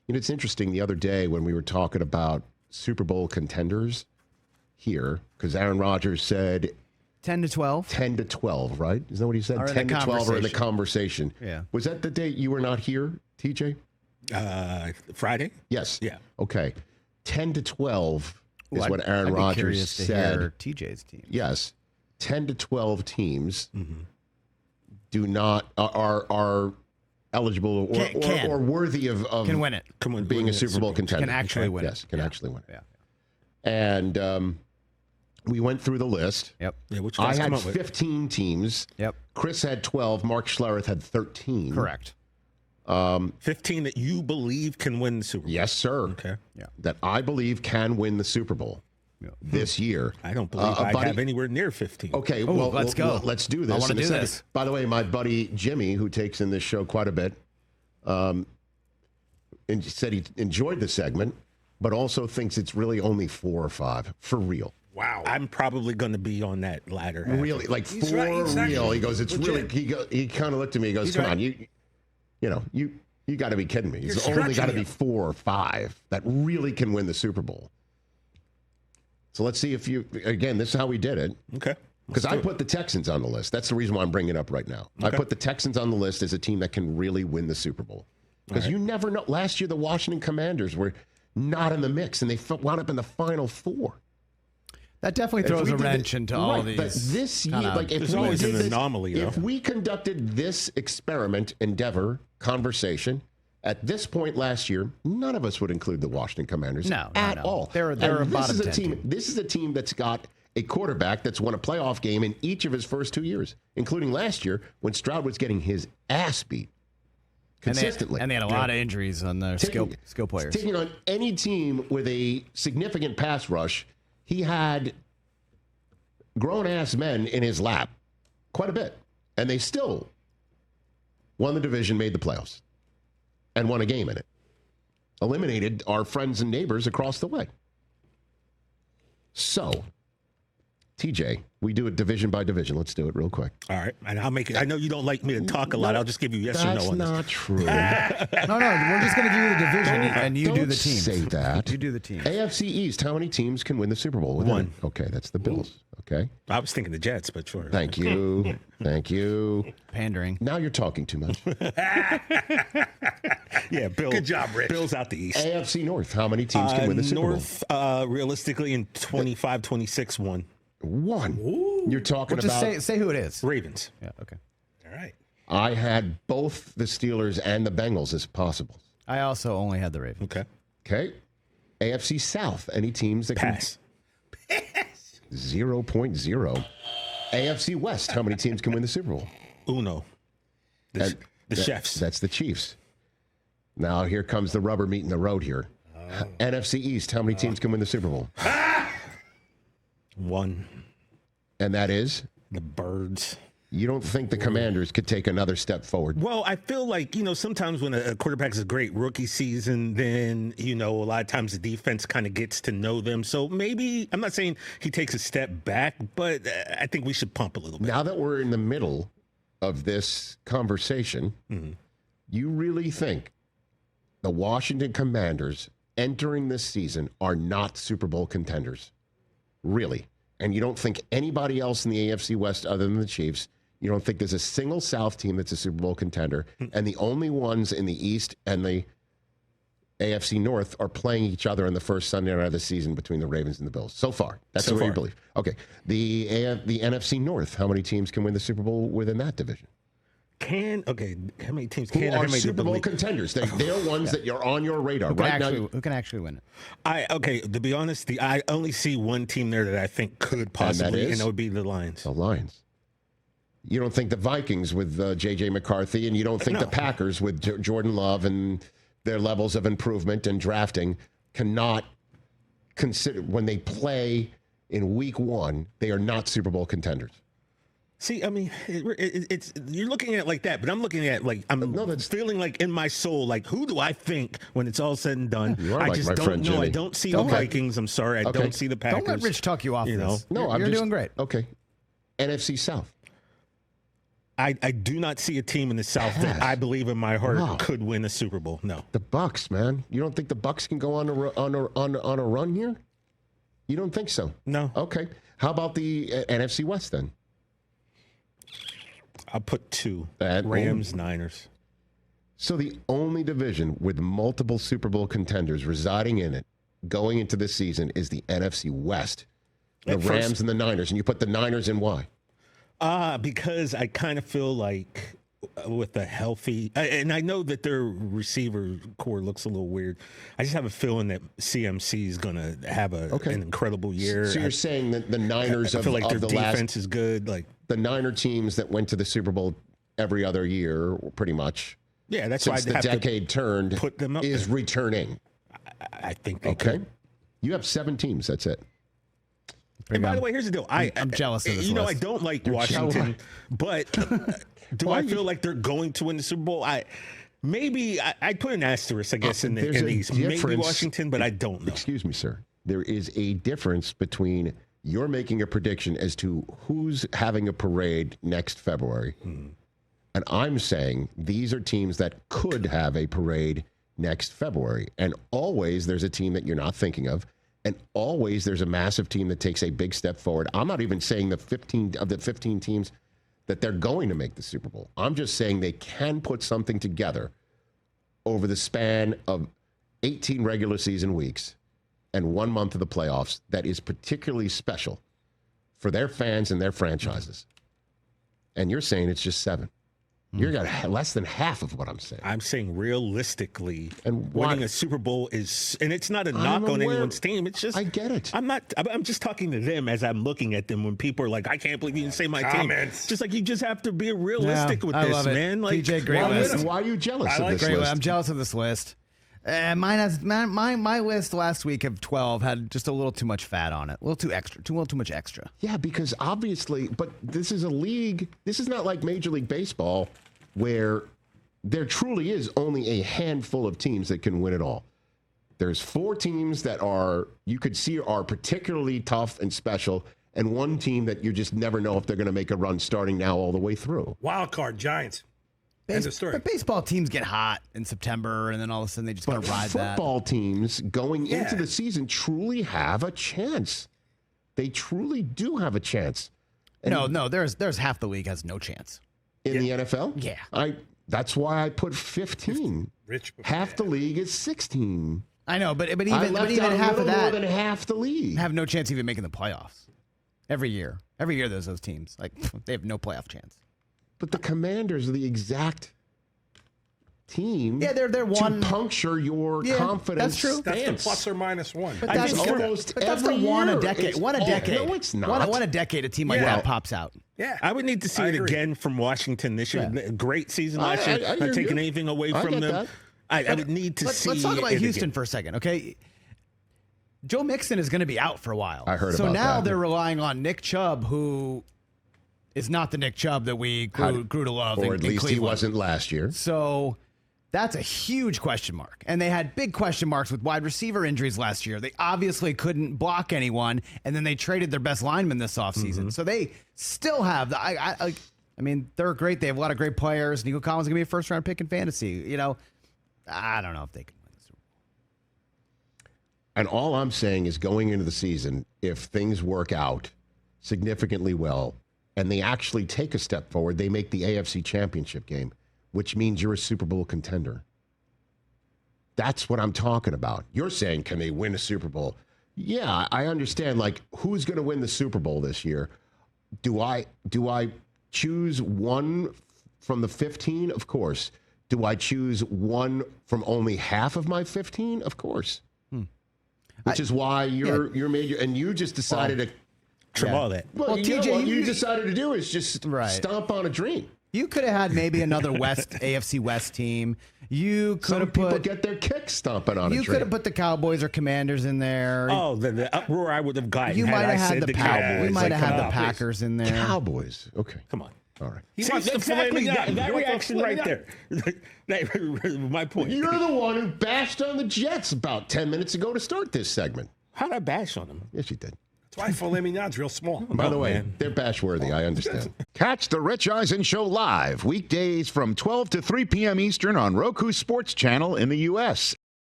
It's interesting. The other day when we were talking about Super Bowl contenders here, because Aaron Rodgers said 10 to 12. 10 to 12, right? Isn't that what he said? Or 10 to 12 are in the conversation. Yeah. Was that the day you were not here, TJ? Friday? Yes. Yeah. Okay. 10 to 12 is what Aaron Rodgers said. To hear TJ's team. Yes. 10 to 12 teams do not are eligible or worthy of can win it. Being a Super Bowl contender. Can actually win it. Yes, can actually win it. Yeah. And we went through the list. Yep. Yeah, which I had 15 teams. Yep. Chris had 12. Mark Schlereth had 13. Correct. 15 that you believe can win the Super Bowl. Yes, sir. Okay. Yeah. That I believe can win the Super Bowl this year. I don't believe I have anywhere near 15. Okay, well, let's go. Let's do this. I want to do this. By the way, my buddy Jimmy, who takes in this show quite a bit, and said he enjoyed the segment, but also thinks it's really only 4 or 5 for real. Wow. I'm probably going to be on that ladder. Really, like He's 4 right, exactly. real. He goes, it's Legit. really. He kind of looked at me. He goes, come on, you got to be kidding me. It's only got to be 4 or 5 that really can win the Super Bowl. So let's see if you. Again, this is how we did it. Okay. Because I put the Texans on the list. That's the reason why I'm bringing it up right now. Okay. I put the Texans on the list as a team that can really win the Super Bowl. Because you never know. Last year, the Washington Commanders were not in the mix, and they wound up in the Final 4. That definitely throws a wrench into all these. But this year, like if there's we always did an anomaly. if we conducted this experiment, endeavor, conversation at this point last year, none of us would include the Washington Commanders at all. They're a bottom 10 team. This is a team that's got a quarterback that's won a playoff game in each of his first 2 years, including last year when Stroud was getting his ass beat consistently. And they had a lot of injuries on their skill players. Taking on any team with a significant pass rush, he had grown-ass men in his lap quite a bit. And they still won the division, made the playoffs, and won a game in it. Eliminated our friends and neighbors across the way. So, TJ, we do it division by division. Let's do it real quick. All right. And I'll make it. I know you don't like me to talk a lot. I'll just give you yes or no on this. That's not true. No, we're just going to give you the division, and you do the team. Say that. You do the team. AFC East, how many teams can win the Super Bowl? One. Okay, that's the Bills. Okay. I was thinking the Jets, but sure. Thank you. Thank you. Pandering. Now you're talking too much. Yeah, Bill. Good job, Rich. Bills out the East. AFC North, how many teams can win the Super Bowl? North, realistically, in 25-26, one. One. You're talking Just about... say who it is. Ravens. Yeah, okay. All right. I had both the Steelers and the Bengals as possible. I also only had the Ravens. Okay. Okay. AFC South, any teams that Pass. can... 0.0. AFC West, how many teams can win the Super Bowl? Uno. The Chefs. That's the Chiefs. Now here comes the rubber meeting the road here. NFC East, how many teams can win the Super Bowl? One. And that is? The Birds. You don't think the Commanders could take another step forward? Well, I feel like, sometimes when a quarterback is a great rookie season, then, a lot of times the defense kind of gets to know them. So maybe, I'm not saying he takes a step back, but I think we should pump a little bit. Now that we're in the middle of this conversation, you really think the Washington Commanders entering this season are not Super Bowl contenders? Really? And you don't think anybody else in the AFC West other than the Chiefs, you don't think there's a single South team that's a Super Bowl contender, and the only ones in the East and the AFC North are playing each other on the first Sunday night of the season between the Ravens and the Bills? So far. That's what you believe. Okay. The NFC North, how many teams can win the Super Bowl within that division? How many teams Who can? are Super Bowl contenders? They're ones that you're on your radar right now. Who can actually win it? To be honest, I only see one team there that I think could possibly, and that would be the Lions. The Lions. You don't think the Vikings with J.J. McCarthy, and you don't think the Packers with Jordan Love and their levels of improvement and drafting cannot consider, when they play in week 1, they are not Super Bowl contenders? See, I mean, it's you're looking at it like that, but I'm looking at it I'm feeling like in my soul, like, who do I think when it's all said and done? You are I like just my don't friend know. Jimmy. I don't see the Vikings. I'm sorry, I don't see the Packers. Don't let Rich talk you off this. No, you're doing great. Okay. NFC South. I do not see a team in the South that I believe in my heart could win a Super Bowl. No. The Bucs, man. You don't think the Bucs can go on a run here? You don't think so? No. Okay. How about the NFC West then? I'll put 2. Rams, Niners. So the only division with multiple Super Bowl contenders residing in it going into this season is the NFC West. The Rams and the Niners. And you put the Niners in why? Because I kind of feel like with a healthy, and I know that their receiver core looks a little weird. I just have a feeling that CMC is going to have an incredible year. So you're saying that the Niners I feel like their defense is good. Like the Niner teams that went to the Super Bowl every other year, pretty much. Yeah, that's since why the decade turned put them up is there. returning. I think they could. You have 7 teams. That's it. And by the way, here's the deal. I'm jealous of this list. I don't like Washington, but do I feel like they're going to win the Super Bowl? I'd put an asterisk, I guess, in these. Maybe Washington, but I don't know. Excuse me, sir. There is a difference between you're making a prediction as to who's having a parade next February, and I'm saying these are teams that could have a parade next February. And always there's a team that you're not thinking of. And always there's a massive team that takes a big step forward. I'm not even saying the 15 teams that they're going to make the Super Bowl. I'm just saying they can put something together over the span of 18 regular season weeks and 1 month of the playoffs that is particularly special for their fans and their franchises. And you're saying it's just 7. You got less than half of what I'm saying. I'm saying realistically, and winning a Super Bowl is, and it's not a knock on anyone's team. It's just, I get it. I'm just talking to them as I'm looking at them when people are like, I can't believe you didn't say my team. Just like you just have to be realistic with this, man. Like, TJ, great list. Why are you jealous of this list? I'm jealous of this list. My list last week of 12 had just a little too much fat on it. A little too much extra. Yeah, because obviously, but this is a league. This is not like Major League Baseball where there truly is only a handful of teams that can win it all. There's 4 teams that you could see are particularly tough and special, and 1 team that you just never know if they're going to make a run starting now all the way through. Wild card, Giants. End of story. But baseball teams get hot in September, and then all of a sudden they just got to ride that. Football teams going into the season truly have a chance. They truly do have a chance. And no, there's half the league has no chance. In the NFL? Yeah. That's why I put 15. Half the league is 16. I know, but even half of that, more than half the league have no chance even making the playoffs. Every year there's those teams. Like, they have no playoff chance. But the Commanders are the exact team. Yeah, they're one to puncture your confidence. That's true. Stance. That's the plus or minus 1. But that's almost that's the every one year. a decade. One a decade. No, it's not. One a decade. A team like that pops out. Yeah, I would need to see it again from Washington this year. Yeah. Great season last year. I Not taking anything away from them. I would need to see. Let's talk about it Houston again. for a second, okay? Joe Mixon is going to be out for a while. I heard so about now that. they're relying on Nick Chubb, who is not the Nick Chubb that we grew to love. Or in at least Cleveland. he wasn't last year. So that's a huge question mark. And they had big question marks with wide receiver injuries last year. They obviously couldn't block anyone, and then they traded their best lineman this offseason. So they still have the I mean, they're great. They have a lot of great players. Nico Collins is going to be a first-round pick in fantasy. You know, I don't know if they can win the Super Bowl. And all I'm saying is going into the season, if things work out significantly well and they actually take a step forward, they make the AFC Championship game, which means you're a Super Bowl contender. That's what I'm talking about. You're saying, can they win a Super Bowl? Yeah, I understand. Like, who's going to win the Super Bowl this year? Do I choose one from the 15? Of course. Do I choose one from only half of my 15? Of course. Which is why you're major, and you just decided to trim all that. Well, TJ, what you decided to do is just stomp on a dream. You could have had maybe another AFC West team. You could have people get their kicks stomping on a dream. You could have put the Cowboys or Commanders in there. Oh, the uproar I would have gotten. You might have had the Cowboys. You might have had the Packers in there. Cowboys. Okay. Come on. All right. Exactly that reaction right there. My point. You're the one who bashed on the Jets about 10 minutes ago to start this segment. How did I bash on them? Yes, you did. That's why filet mignon's real small. By the way, they're bash-worthy. I understand. Catch the Rich Eisen Show live weekdays from 12 to 3 p.m. Eastern on Roku Sports Channel in the U.S.